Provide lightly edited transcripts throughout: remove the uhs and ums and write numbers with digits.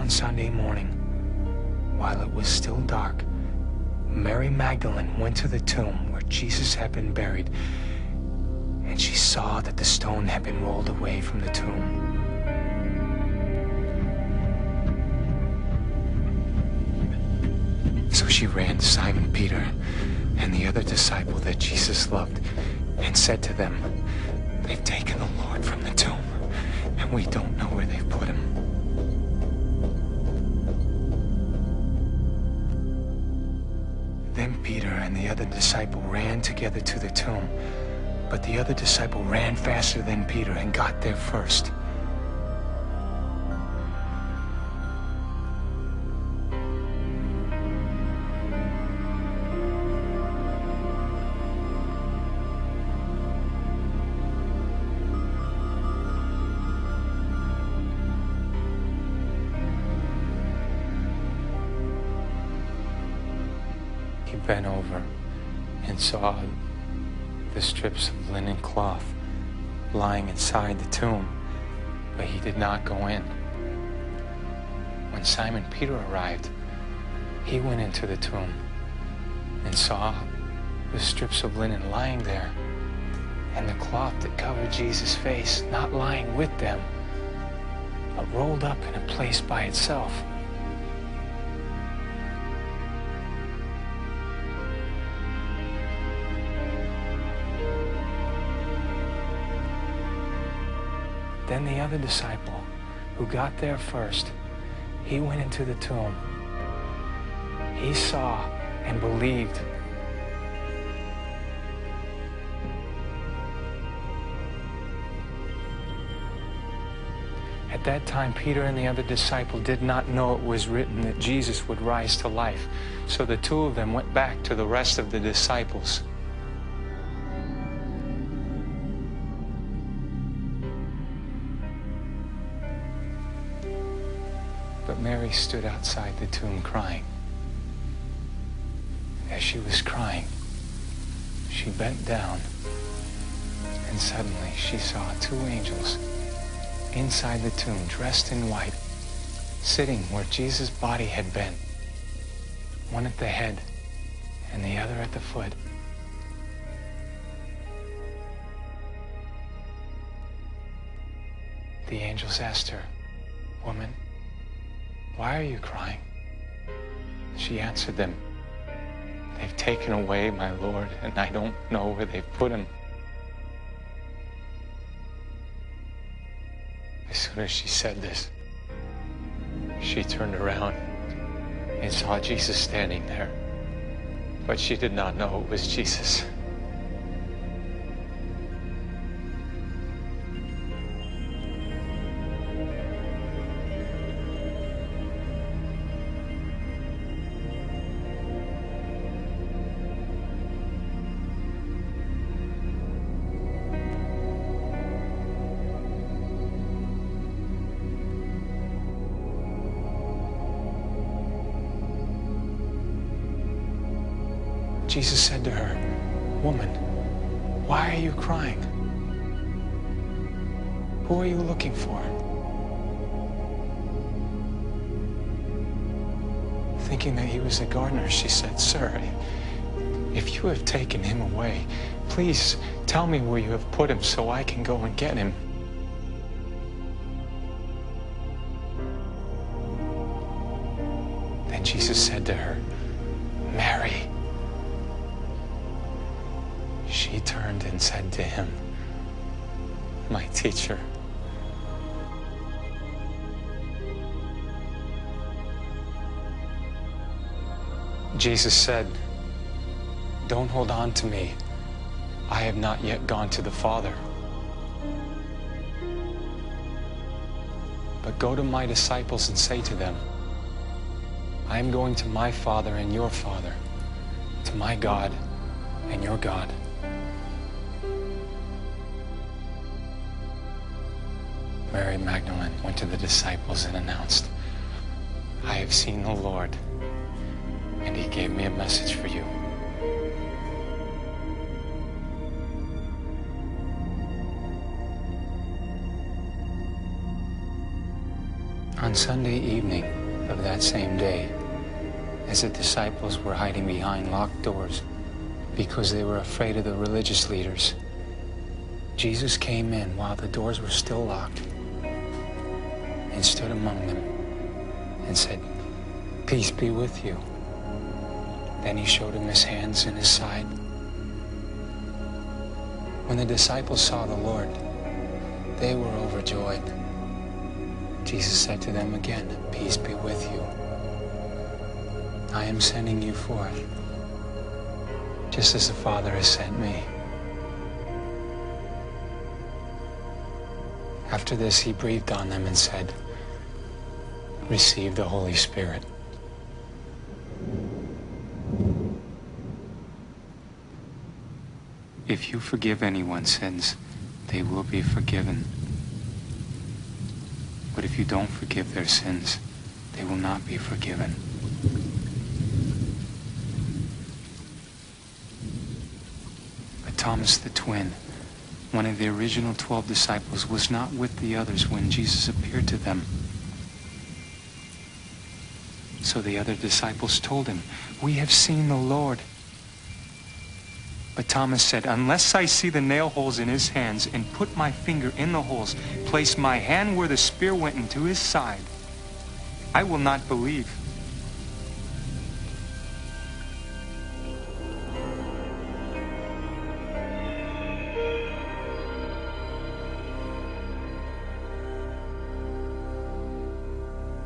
on Sunday morning, while it was still dark, Mary Magdalene went to the tomb where Jesus had been buried, and she saw that the stone had been rolled away from the tomb. So she ran to Simon Peter and the other disciple that Jesus loved and said to them, "They've taken the Lord from the tomb, and we don't know where they've put him." Then Peter and the other disciple ran together to the tomb, but the other disciple ran faster than Peter and got there first. He bent over and saw the strips of linen cloth lying inside the tomb, but he did not go in. When Simon Peter arrived, he went into the tomb and saw the strips of linen lying there, and the cloth that covered Jesus' face not lying with them, but rolled up in a place by itself. Then the other disciple, who got there first, he went into the tomb. He saw and believed. At that time, Peter and the other disciple did not know it was written that Jesus would rise to life. So the two of them went back to the rest of the disciples. But Mary stood outside the tomb crying. As she was crying, she bent down, and suddenly she saw two angels inside the tomb, dressed in white, sitting where Jesus' body had been, one at the head and the other at the foot. The angels asked her, "Woman, why are you crying?" She answered them, "They've taken away my Lord, and I don't know where they've put him." As soon as she said this, she turned around and saw Jesus standing there, but she did not know it was Jesus. Jesus said to her, "Woman, why are you crying? Who are you looking for?" Thinking that he was a gardener, she said, "Sir, if you have taken him away, please tell me where you have put him so I can go and get him." Then Jesus said to her, "Mary." She turned and said to him, "My teacher." Jesus said, "Don't hold on to me. I have not yet gone to the Father. But go to my disciples and say to them, I am going to my Father and your Father, to my God and your God." Mary Magdalene went to the disciples and announced, "I have seen the Lord, and he gave me a message for you." On On Sunday evening of that same day, as the disciples were hiding behind locked doors because they were afraid of the religious leaders, Jesus came in while the doors were still locked and stood among them and said, "Peace be with you." Then he showed him his hands and his side. When the disciples saw the Lord, they were overjoyed. Jesus said to them again, "Peace be with you. I am sending you forth, just as the Father has sent me." After this, he breathed on them and said, "Receive the Holy Spirit." If you forgive anyone's sins, they will be forgiven. But if you don't forgive their sins, they will not be forgiven. But Thomas the twin, one of the original 12 disciples, was not with the others when Jesus appeared to them. So the other disciples told him, "We have seen the Lord." But Thomas said, "Unless I see the nail holes in his hands and put my finger in the holes, place my hand where the spear went into his side, I will not believe."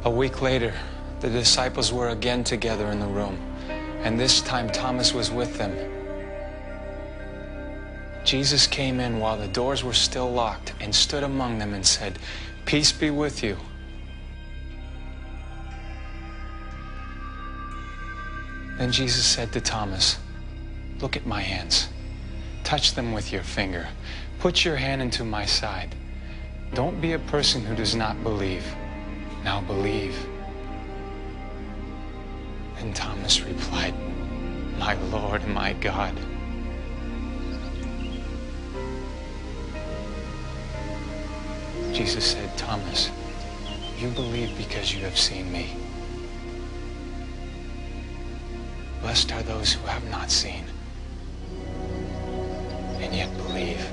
A week later, the disciples were again together in the room, and this time Thomas was with them. Jesus came in while the doors were still locked and stood among them and said, "Peace be with you." Then Jesus said to Thomas, "Look at my hands. Touch them with your finger. Put your hand into my side. Don't be a person who does not believe. Now believe." And Thomas replied, "My Lord and my God." Jesus said, "Thomas, you believe because you have seen me. Blessed are those who have not seen and yet believe."